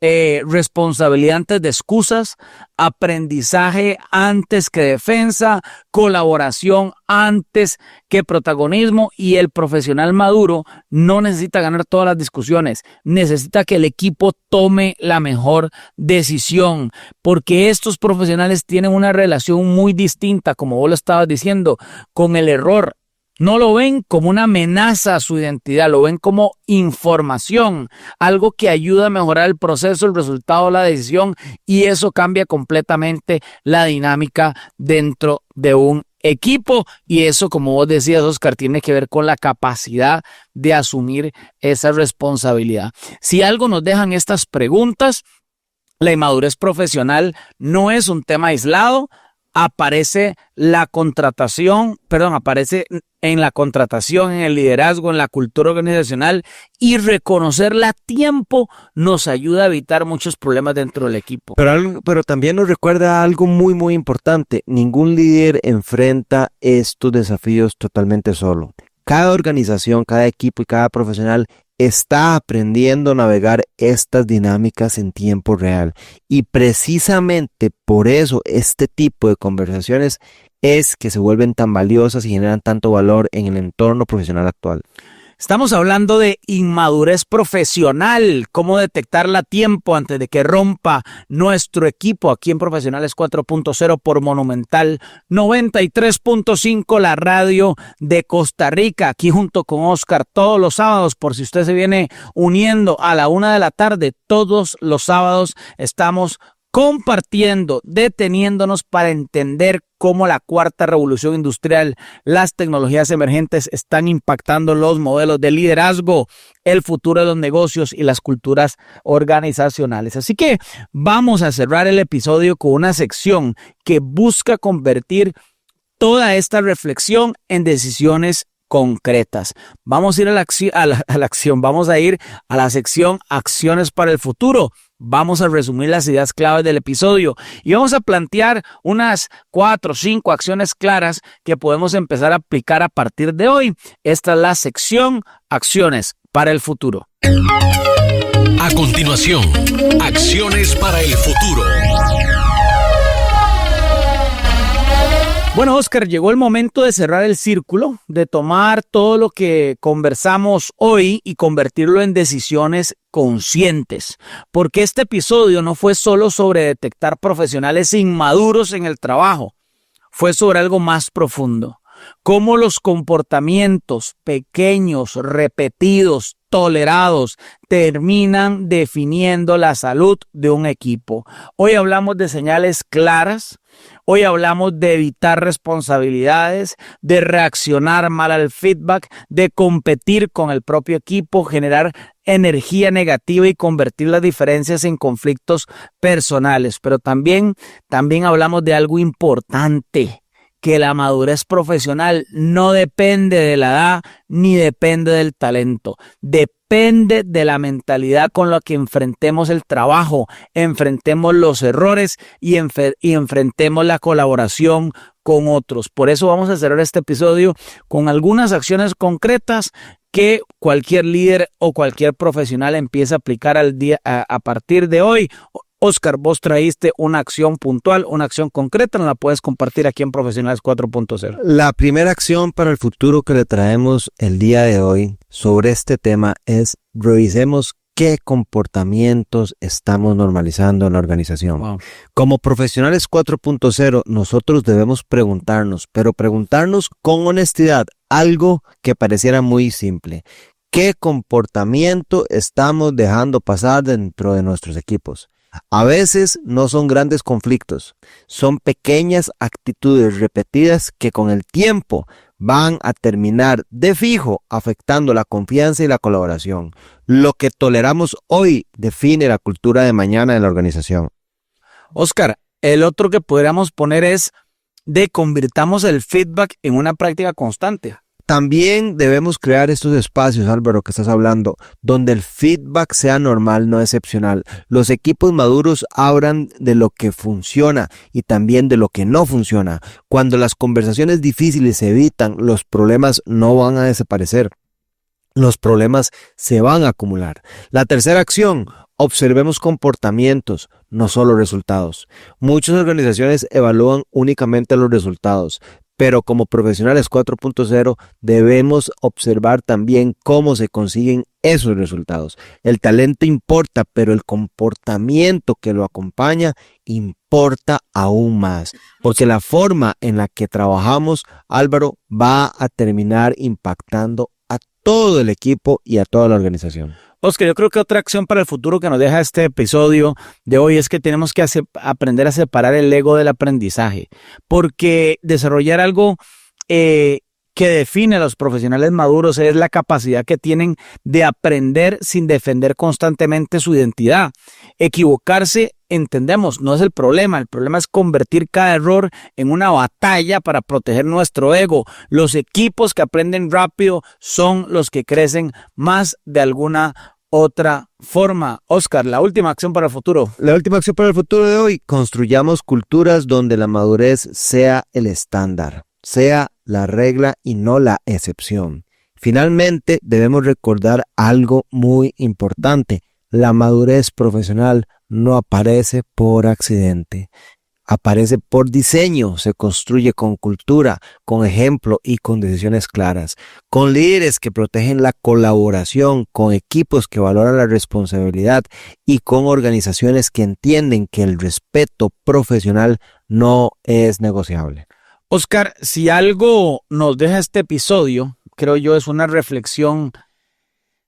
[SPEAKER 2] Responsabilidad antes de excusas, aprendizaje antes que defensa, colaboración antes que protagonismo, y el profesional maduro no necesita ganar todas las discusiones, necesita que el equipo tome la mejor decisión, porque estos profesionales tienen una relación muy distinta, como vos lo estabas diciendo, con el error. No lo ven como una amenaza a su identidad, lo ven como información, algo que ayuda a mejorar el proceso, el resultado de la decisión, y eso cambia completamente la dinámica dentro de un equipo. Y eso, como vos decías, Oscar, tiene que ver con la capacidad de asumir esa responsabilidad. Si algo nos dejan estas preguntas, la inmadurez profesional no es un tema aislado. Aparece en la contratación, en el liderazgo, en la cultura organizacional, y reconocerla a tiempo nos ayuda a evitar muchos problemas dentro del equipo.
[SPEAKER 3] Pero también nos recuerda algo muy, muy importante. Ningún líder enfrenta estos desafíos totalmente solo. Cada organización, cada equipo y cada profesional está aprendiendo a navegar estas dinámicas en tiempo real. Y precisamente por eso este tipo de conversaciones es que se vuelven tan valiosas y generan tanto valor en el entorno profesional actual.
[SPEAKER 2] Estamos hablando de inmadurez profesional, cómo detectarla a tiempo antes de que rompa nuestro equipo aquí en Profesionales 4.0 por Monumental 93.5, la radio de Costa Rica, aquí junto con Oscar todos los sábados, por si usted se viene uniendo a la 1 de la tarde, todos los sábados estamos compartiendo, deteniéndonos para entender cómo la cuarta revolución industrial, las tecnologías emergentes están impactando los modelos de liderazgo, el futuro de los negocios y las culturas organizacionales. Así que vamos a cerrar el episodio con una sección que busca convertir toda esta reflexión en decisiones concretas. Vamos a ir a la acción, vamos a ir a la sección Acciones para el Futuro. Vamos a resumir las ideas claves del episodio y vamos a plantear unas 4 o 5 acciones claras que podemos empezar a aplicar a partir de hoy. Esta es la sección Acciones para el Futuro.
[SPEAKER 1] A continuación, Acciones para el Futuro.
[SPEAKER 2] Bueno, Oscar, llegó el momento de cerrar el círculo, de tomar todo lo que conversamos hoy y convertirlo en decisiones conscientes, porque este episodio no fue solo sobre detectar profesionales inmaduros en el trabajo, fue sobre algo más profundo. Cómo los comportamientos pequeños, repetidos, tolerados, terminan definiendo la salud de un equipo. Hoy hablamos de señales claras, hoy hablamos de evitar responsabilidades, de reaccionar mal al feedback, de competir con el propio equipo, generar energía negativa y convertir las diferencias en conflictos personales. Pero también hablamos de algo importante, que la madurez profesional no depende de la edad ni depende del talento. Depende de la mentalidad con la que enfrentemos el trabajo, enfrentemos los errores y enfrentemos la colaboración con otros. Por eso vamos a cerrar este episodio con algunas acciones concretas que cualquier líder o cualquier profesional empiece a aplicar a partir de hoy. Oscar, vos traíste una acción puntual, una acción concreta, ¿nos la puedes compartir aquí en Profesionales 4.0?
[SPEAKER 3] La primera acción para el futuro que le traemos el día de hoy sobre este tema es revisemos qué comportamientos estamos normalizando en la organización.
[SPEAKER 2] Wow.
[SPEAKER 3] Como Profesionales 4.0, nosotros debemos preguntarnos, pero preguntarnos con honestidad, algo que pareciera muy simple. ¿Qué comportamiento estamos dejando pasar dentro de nuestros equipos? A veces no son grandes conflictos, son pequeñas actitudes repetidas que con el tiempo van a terminar de fijo afectando la confianza y la colaboración. Lo que toleramos hoy define la cultura de mañana de la organización.
[SPEAKER 2] Oscar, el otro que podríamos poner es de convirtamos el feedback en una práctica constante.
[SPEAKER 3] También debemos crear estos espacios, Álvaro, que estás hablando, donde el feedback sea normal, no excepcional. Los equipos maduros hablan de lo que funciona y también de lo que no funciona. Cuando las conversaciones difíciles se evitan, los problemas no van a desaparecer. Los problemas se van a acumular. La tercera acción, observemos comportamientos, no solo resultados. Muchas organizaciones evalúan únicamente los resultados, pero como Profesionales 4.0 debemos observar también cómo se consiguen esos resultados. El talento importa, pero el comportamiento que lo acompaña importa aún más, porque la forma en la que trabajamos, Álvaro, va a terminar impactando a todo el equipo y a toda la organización.
[SPEAKER 2] Oscar, yo creo que otra acción para el futuro que nos deja este episodio de hoy es que tenemos que aprender a separar el ego del aprendizaje, porque desarrollar algo que define a los profesionales maduros es la capacidad que tienen de aprender sin defender constantemente su identidad. Equivocarse, entendemos, no es el problema es convertir cada error en una batalla para proteger nuestro ego. Los equipos que aprenden rápido son los que crecen más de alguna otra forma. Oscar, la última acción para el futuro.
[SPEAKER 3] La última acción para el futuro de hoy: construyamos culturas donde la madurez sea el estándar, sea la regla y no la excepción. Finalmente, debemos recordar algo muy importante: la madurez profesional no aparece por accidente. Aparece por diseño, se construye con cultura, con ejemplo y con decisiones claras, con líderes que protegen la colaboración, con equipos que valoran la responsabilidad y con organizaciones que entienden que el respeto profesional no es negociable.
[SPEAKER 2] Oscar, si algo nos deja este episodio, creo yo, es una reflexión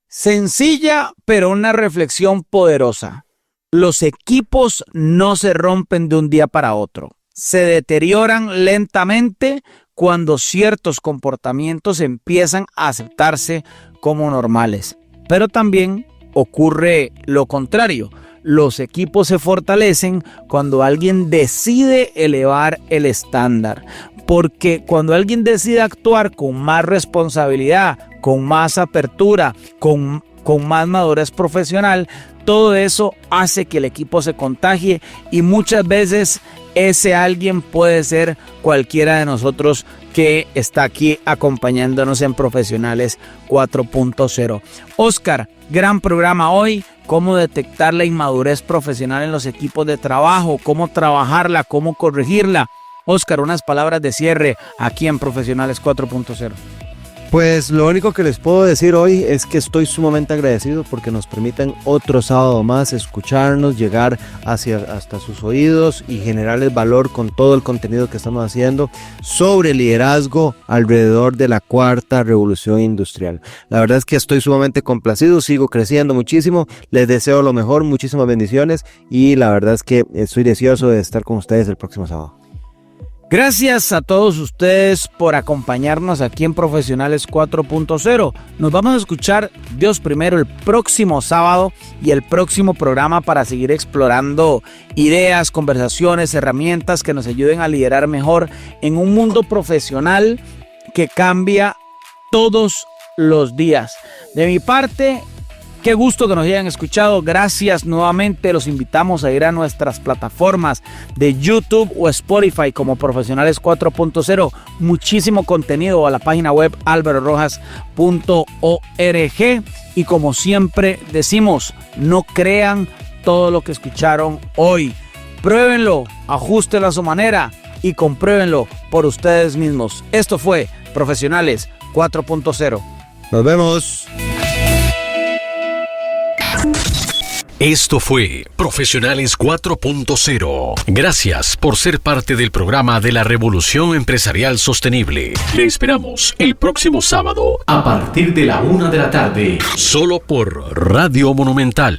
[SPEAKER 2] sencilla, pero una reflexión poderosa. Los equipos no se rompen de un día para otro. Se deterioran lentamente cuando ciertos comportamientos empiezan a aceptarse como normales. Pero también ocurre lo contrario. Los equipos se fortalecen cuando alguien decide elevar el estándar. Porque cuando alguien decide actuar con más responsabilidad, con más apertura, con más madurez profesional, todo eso hace que el equipo se contagie y muchas veces ese alguien puede ser cualquiera de nosotros que está aquí acompañándonos en Profesionales 4.0. Oscar, gran programa hoy. Cómo detectar la inmadurez profesional en los equipos de trabajo, cómo trabajarla, cómo corregirla. Oscar, unas palabras de cierre aquí en Profesionales 4.0.
[SPEAKER 3] Pues lo único que les puedo decir hoy es que estoy sumamente agradecido porque nos permiten otro sábado más escucharnos, llegar hasta sus oídos y generarles valor con todo el contenido que estamos haciendo sobre liderazgo alrededor de la cuarta revolución industrial. La verdad es que estoy sumamente complacido, sigo creciendo muchísimo, les deseo lo mejor, muchísimas bendiciones y la verdad es que estoy deseoso de estar con ustedes el próximo sábado.
[SPEAKER 2] Gracias a todos ustedes por acompañarnos aquí en Profesionales 4.0. Nos vamos a escuchar, Dios primero, el próximo sábado y el próximo programa para seguir explorando ideas, conversaciones, herramientas que nos ayuden a liderar mejor en un mundo profesional que cambia todos los días. De mi parte, qué gusto que nos hayan escuchado. Gracias nuevamente. Los invitamos a ir a nuestras plataformas de YouTube o Spotify como Profesionales 4.0. Muchísimo contenido a la página web alvarorojas.org. Y como siempre decimos, no crean todo lo que escucharon hoy. Pruébenlo, ajusten a su manera y compruébenlo por ustedes mismos. Esto fue Profesionales 4.0.
[SPEAKER 3] Nos vemos.
[SPEAKER 1] Esto fue Profesionales 4.0. Gracias por ser parte del programa de la Revolución Empresarial Sostenible. Le esperamos el próximo sábado a partir de la 1 de la tarde, solo por Radio Monumental.